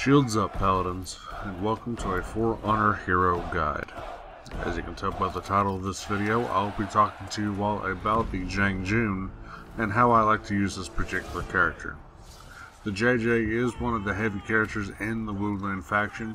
Shields up, Paladins, and welcome to a For Honor Hero Guide. As you can tell by the title of this video, I'll be talking to you all about the Jiang Jun and how I like to use this particular character. The JJ is one of the heavy characters in the Wulan faction.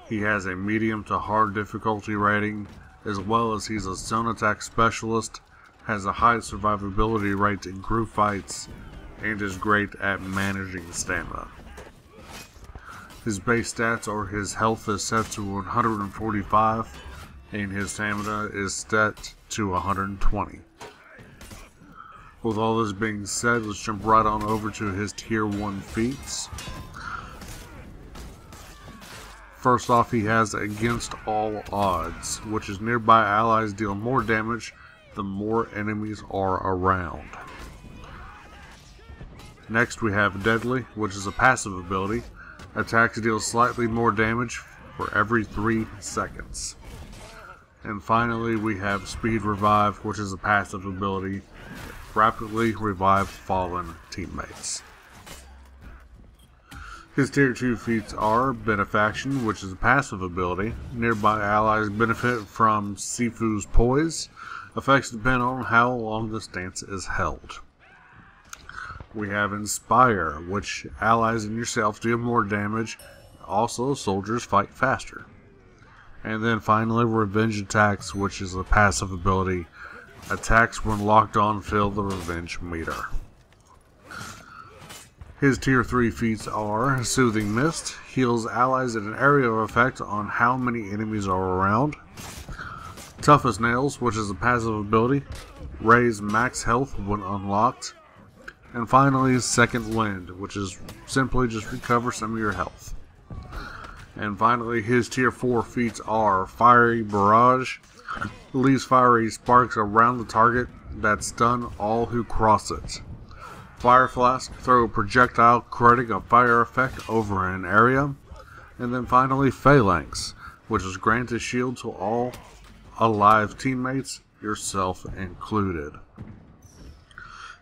He has a medium to hard difficulty rating, as well as he's a zone attack specialist, has a high survivability rate in group fights, and is great at managing stamina. His base stats are his health is set to 145 and his stamina is set to 120. With all this being said, let's jump right on over to his tier 1 feats. First off, he has Against All Odds, which is nearby allies deal more damage the more enemies are around. Next we have Deadly, which is a passive ability. Attacks deal slightly more damage for every 3 seconds. And finally we have Speed Revive, which is a passive ability. Rapidly revive fallen teammates. His tier 2 feats are Benefaction, which is a passive ability. Nearby allies benefit from Sifu's poise. Effects depend on how long the stance is held. We have Inspire, which allies and yourself deal more damage. Also, soldiers fight faster. And then finally, Revenge Attacks, which is a passive ability. Attacks when locked on fill the revenge meter. His tier 3 feats are Soothing Mist, heals allies at an area of effect on how many enemies are around. Tough as Nails, which is a passive ability. Raise max health when unlocked. And finally, Second Wind, which is simply just recover some of your health. And finally, his tier 4 feats are Fiery Barrage, leaves fiery sparks around the target that stun all who cross it. Fire Flask, throw a projectile creating a fire effect over an area. And then finally, Phalanx, which is grant a shield to all alive teammates, yourself included.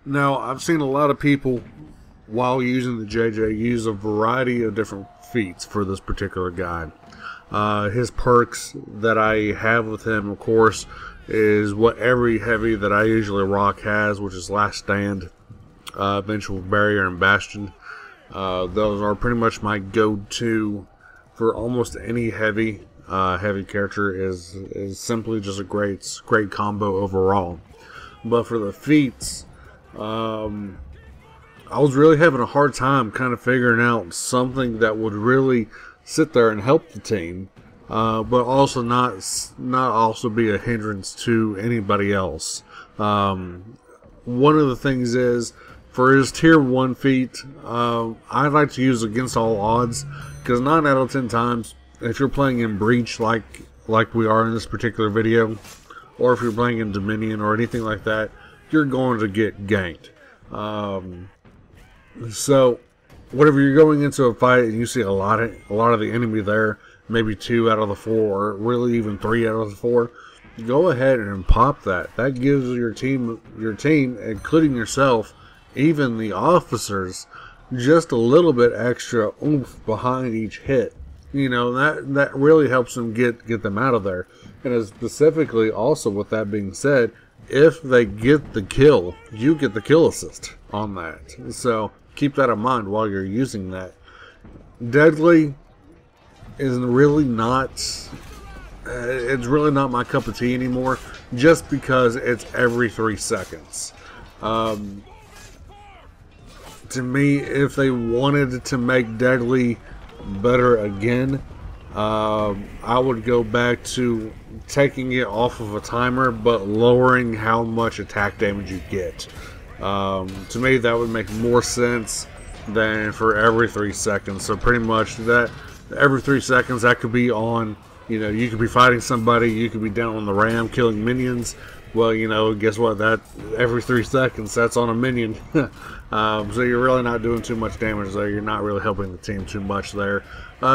Now, I've seen a lot of people, while using the JJ, use a variety of different feats for this particular guide. His perks that I have with him, of course, is what every heavy that I usually rock has, which is Last Stand, Vengeful Barrier, and Bastion. Those are pretty much my go-to for almost any heavy. Heavy character is simply just a great combo overall. But for the feats, I was really having a hard time kind of figuring out something that would really sit there and help the team, but also not also be a hindrance to anybody else. One of the things is, for his tier 1 feat, I like to use Against All Odds, because 9 out of 10 times, if you're playing in Breach like we are in this particular video, or if you're playing in Dominion or anything like that, you're going to get ganked. So whenever you're going into a fight and you see a lot of the enemy there, maybe 2 out of the 4, or really even 3 out of the 4, go ahead and pop that. That gives your team, including yourself, even the officers, just a little bit extra oomph behind each hit. You know, that really helps them get them out of there. And as specifically, also with that being said, if they get the kill, you get the kill assist on that. So keep that in mind while you're using that. Deadly is really not, it's really not my cup of tea anymore, just because it's every 3 seconds. To me, if they wanted to make Deadly better again, I would go back to taking it off of a timer, but lowering how much attack damage you get. To me, that would make more sense than for every 3 seconds. So pretty much that every 3 seconds, that could be on, you know, you could be fighting somebody, you could be down on the ram killing minions. Well, you know, guess what? That every 3 seconds, that's on a minion. So you're really not doing too much damage there. You're not really helping the team too much there.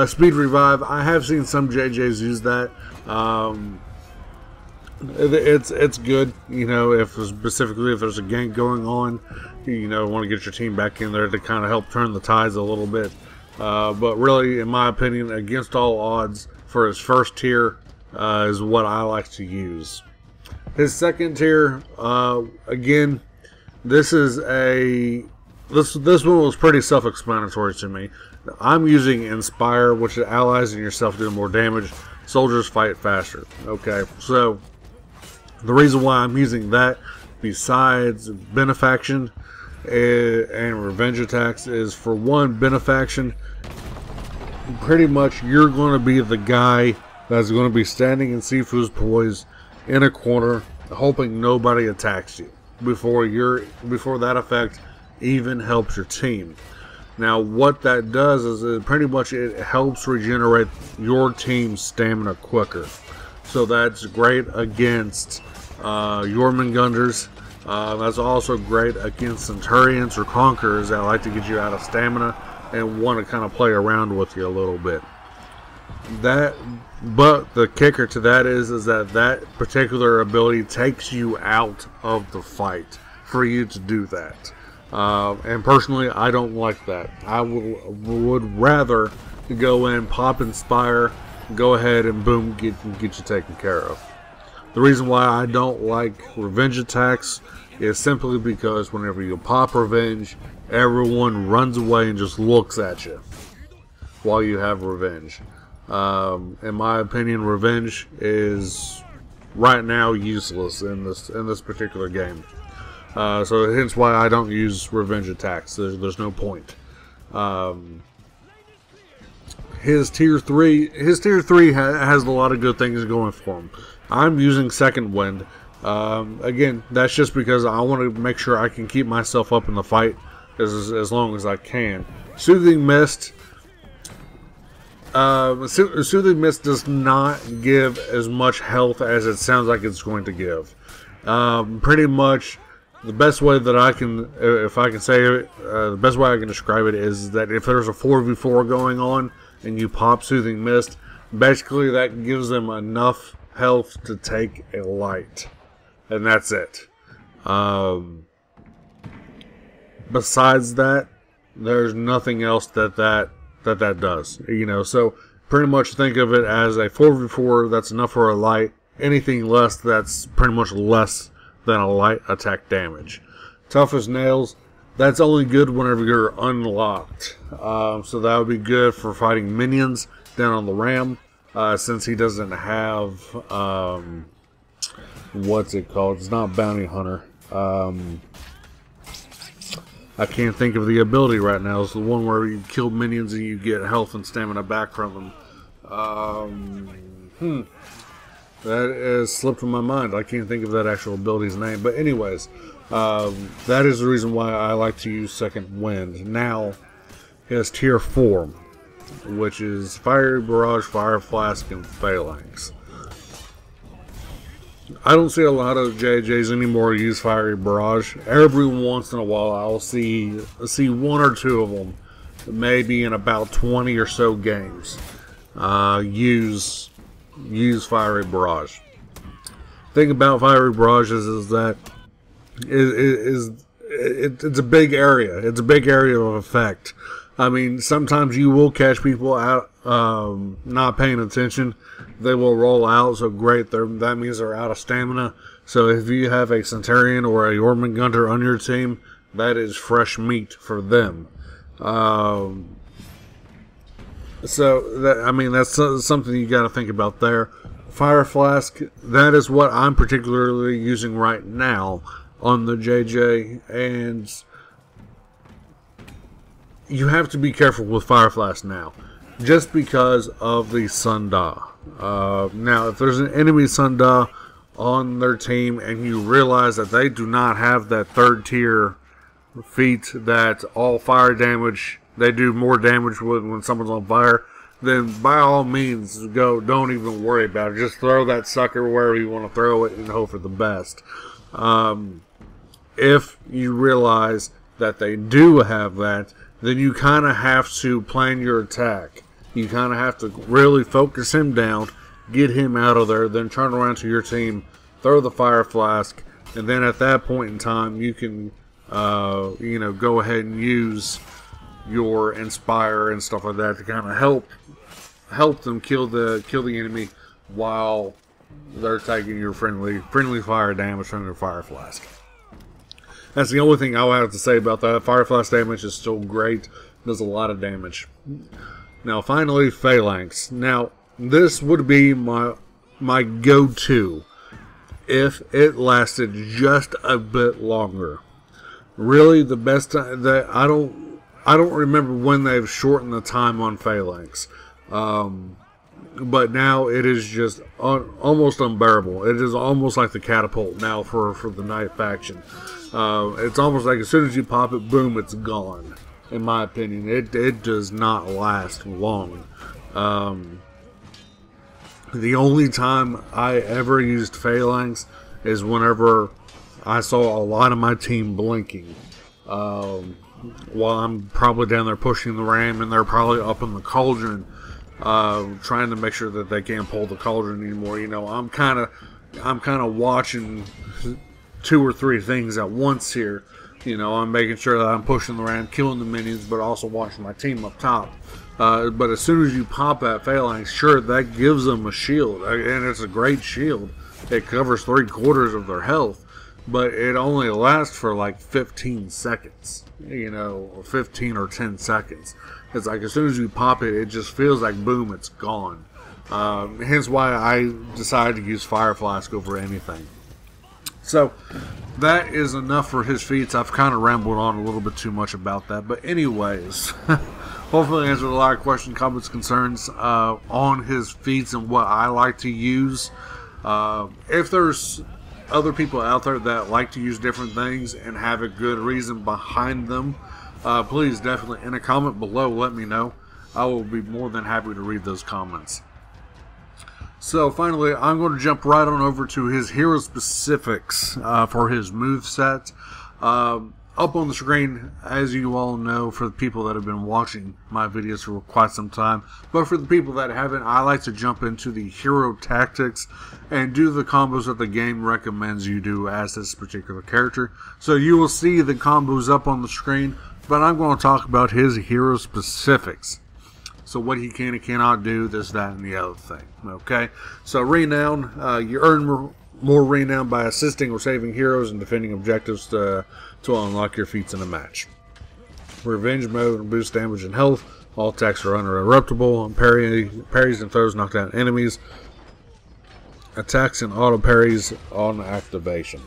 Speed Revive, I have seen some JJs use that. It's good, you know, if specifically if there's a gank going on, you know, want to get your team back in there to kind of help turn the tides a little bit. But really, in my opinion, against all odds, for his first tier is what I like to use. His second tier, again, this one was pretty self-explanatory to me. I'm using Inspire, which is allies and yourself do more damage. Soldiers fight faster. Okay, so the reason why I'm using that, besides benefaction and revenge attacks, is for one, benefaction, pretty much you're going to be the guy that's going to be standing in Sifu's poise in a corner, hoping nobody attacks you before that effect even helps your team. Now, what that does is it helps regenerate your team's stamina quicker. So that's great against Jormungandrs. That's also great against Centurions or Conquerors that like to get you out of stamina and want to kind of play around with you a little bit. But the kicker to that is that particular ability takes you out of the fight for you to do that. And personally, I don't like that. I would rather go in, pop Inspire, go ahead and boom, get you taken care of. The reason why I don't like revenge attacks is simply because whenever you pop revenge, everyone runs away and just looks at you while you have revenge. In my opinion, revenge is right now useless in this particular game. So hence why I don't use revenge attacks. There's no point. His tier 3 has a lot of good things going for him. I'm using Second Wind. Again, that's just because I want to make sure I can keep myself up in the fight as long as I can. Soothing Mist. Soothing Mist does not give as much health as it sounds like it's going to give. Pretty much, the best way that I can, if I can say it, the best way I can describe it is that if there's a 4v4 going on and you pop Soothing Mist, basically that gives them enough health to take a light, and that's it. Besides that, there's nothing else that does. You know, so pretty much think of it as a 4v4 that's enough for a light. Anything less, that's pretty much less than a light attack damage. Tough as Nails, that's only good whenever you're unlocked. So that would be good for fighting minions down on the ram, since he doesn't have what's it called? It's not Bounty Hunter. I can't think of the ability right now. It's the one where you kill minions and you get health and stamina back from them. That has slipped from my mind. I can't think of that actual ability's name. But anyways, that is the reason why I like to use Second Wind. Now, his tier 4, which is Fiery Barrage, Fire Flask, and Phalanx. I don't see a lot of JJs anymore use Fiery Barrage. Every once in a while, I'll see one or two of them, maybe in about 20 or so games, use Fiery Barrage. Thing about Fiery Barrage is that it's a big area. It's a big area of effect. I mean, sometimes you will catch people out not paying attention. They will roll out, so great. That means they're out of stamina. So if you have a Centurion or a Jormungandr on your team, that is fresh meat for them. So that's something you got to think about there. Fire Flask, that is what I'm particularly using right now on the JJ, and you have to be careful with Fire Flask now, just because of the Sunda. Now, if there's an enemy Sunda on their team and you realize that they do not have that third tier feat that all fire damage, they do more damage when someone's on fire, then by all means, don't even worry about it. Just throw that sucker wherever you want to throw it and hope for the best. If you realize that they do have that, then you kind of have to plan your attack. You kind of have to really focus him down, get him out of there, then turn around to your team, throw the Fire Flask, and then at that point in time, you can, go ahead and use your inspire and stuff like that to kind of help them kill the enemy while they're taking your friendly fire damage from your fire flask. That's the only thing I'll have to say about that. Fire flask damage is still great. Does a lot of damage. Now finally, Phalanx. Now this would be my go-to if it lasted just a bit longer. Really, the best time that I don't remember when they've shortened the time on Phalanx. But now it is just almost unbearable. It is almost like the catapult now for the Knight faction. It's almost like as soon as you pop it, boom, it's gone. In my opinion, it does not last long. The only time I ever used Phalanx is whenever I saw a lot of my team blinking. While I'm probably down there pushing the ram and they're probably up in the cauldron, trying to make sure that they can't pull the cauldron anymore. You know, I'm kind of watching 2 or 3 things at once here. You know, I'm making sure that I'm pushing the ram, killing the minions, but also watching my team up top. But as soon as you pop that Phalanx, sure, that gives them a shield, and it's a great shield. It covers 3/4 of their health, but it only lasts for like 15 seconds, you know, or 15 or 10 seconds. It's like as soon as you pop it, it just feels like boom, it's gone. Hence why I decided to use Fire Flask over anything. So that is enough for his feats. I've kind of rambled on a little bit too much about that, but anyways, hopefully I answered a lot of questions, comments, concerns on his feats and what I like to use. If there's other people out there that like to use different things and have a good reason behind them, please definitely in a comment below let me know. I will be more than happy to read those comments. So finally, I'm going to jump right on over to his hero specifics for his moveset. Up on the screen, as you all know, for the people that have been watching my videos for quite some time, but for the people that haven't, I like to jump into the hero tactics and do the combos that the game recommends you do as this particular character. So you will see the combos up on the screen, but I'm going to talk about his hero specifics. So what he can and cannot do, this, that, and the other thing. Okay, so renown, you earn more renown by assisting or saving heroes and defending objectives to unlock your feats in a match. Revenge mode and boost damage and health. All attacks are uninterruptible. Parries and throws knock down enemies. Attacks and auto parries on activation.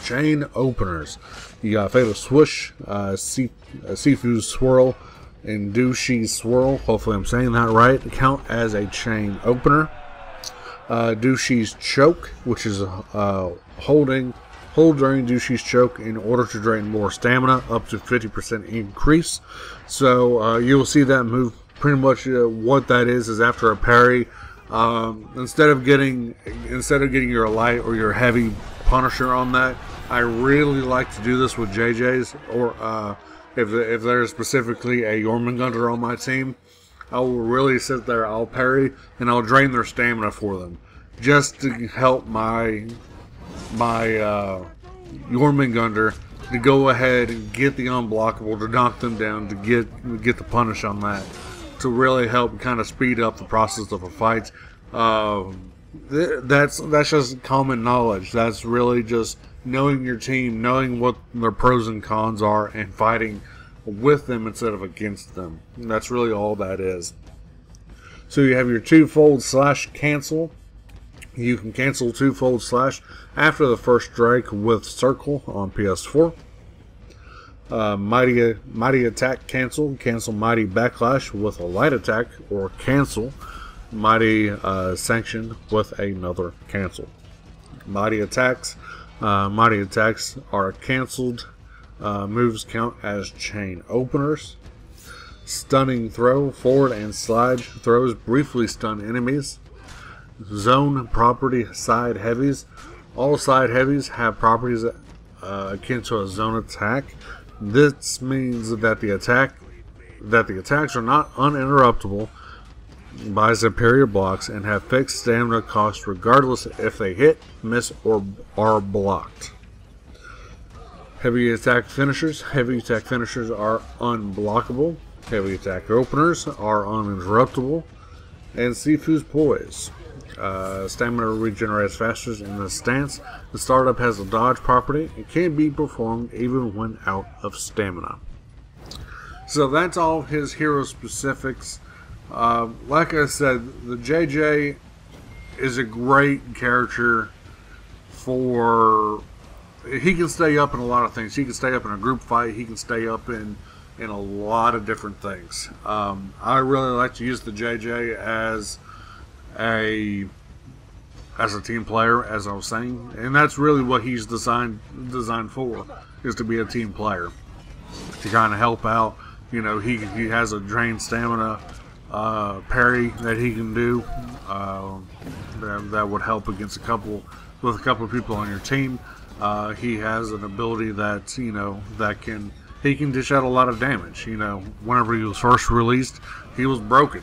Chain openers. You got Fatal Swoosh, Sifu's Swirl, and Dushi's Swirl. Hopefully I'm saying that right. Count as a chain opener. Dushi's Choke, which is hold during Dushi's Choke in order to drain more stamina, up to 50% increase. So you will see that move. Pretty much what that is after a parry, instead of getting your light or your heavy Punisher on that, I really like to do this with JJ's, or if there's specifically a Jormungandr on my team, I will really sit there, I'll parry, and I'll drain their stamina for them, just to help my Jormungandr to go ahead and get the unblockable, to knock them down, to get the punish on that, to really help kind of speed up the process of a fight. That's just common knowledge. That's really just knowing your team, knowing what their pros and cons are, and fighting with them instead of against them. And that's really all that is. So you have your twofold slash cancel. You can cancel twofold slash after the first strike with circle on PS4. Mighty attack cancel. Cancel mighty backlash with a light attack, or cancel mighty sanction with another cancel. Mighty attacks are canceled. Moves count as chain openers. Stunning throw, forward and slide throws briefly stun enemies. Zone property side heavies. All side heavies have properties akin to a zone attack. This means that the attacks are not uninterruptible by superior blocks and have fixed stamina cost regardless if they hit, miss, or are blocked. Heavy attack finishers. Heavy attack finishers are unblockable. Heavy attack openers are uninterruptible. And Sifu's Poise. Stamina regenerates faster in the stance. The startup has a dodge property and can be performed even when out of stamina. So that's all of his hero specifics. Like I said, the JJ is a great character for... He can stay up in a lot of things. He can stay up in a group fight. He can stay up in a lot of different things. I really like to use the JJ as a team player, as I was saying, and that's really what he's designed for, is to be a team player, to kind of help out. You know, he has a drained stamina parry that he can do that would help against a couple of people on your team. He has an ability that, you know, he can dish out a lot of damage. You know, whenever he was first released, he was broken.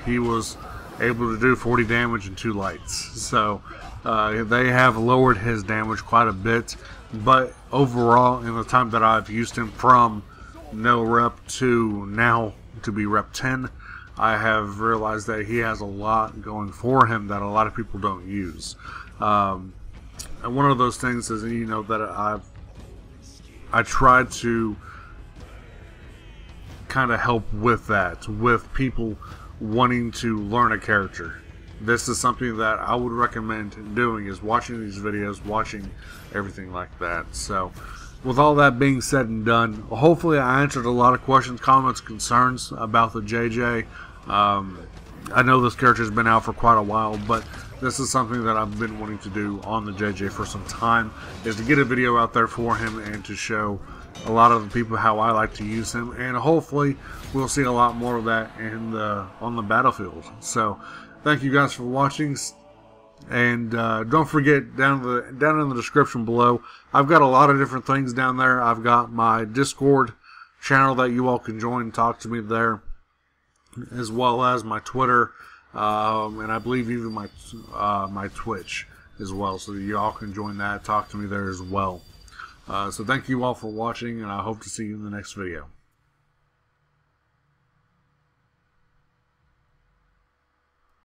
He was able to do 40 damage in 2 lights. So they have lowered his damage quite a bit. But overall, in the time that I've used him from no rep to now to be rep 10, I have realized that he has a lot going for him that a lot of people don't use. And one of those things is, you know, that I try to kind of help with that, with people wanting to learn a character. This is something that I would recommend doing, is watching these videos, watching everything like that. So with all that being said and done, hopefully I answered a lot of questions, comments, concerns about the JJ. I know this character has been out for quite a while, but this is something that I've been wanting to do on the JJ for some time, is to get a video out there for him and to show a lot of the people how I like to use him, and hopefully we'll see a lot more of that on the battlefield. So thank you guys for watching, and don't forget, down in the description below, I've got a lot of different things down there. I've got my Discord channel that you all can join and talk to me there, as well as my Twitter, and I believe even my Twitch as well, so that you all can join that, talk to me there as well. So thank you all for watching, and I hope to see you in the next video.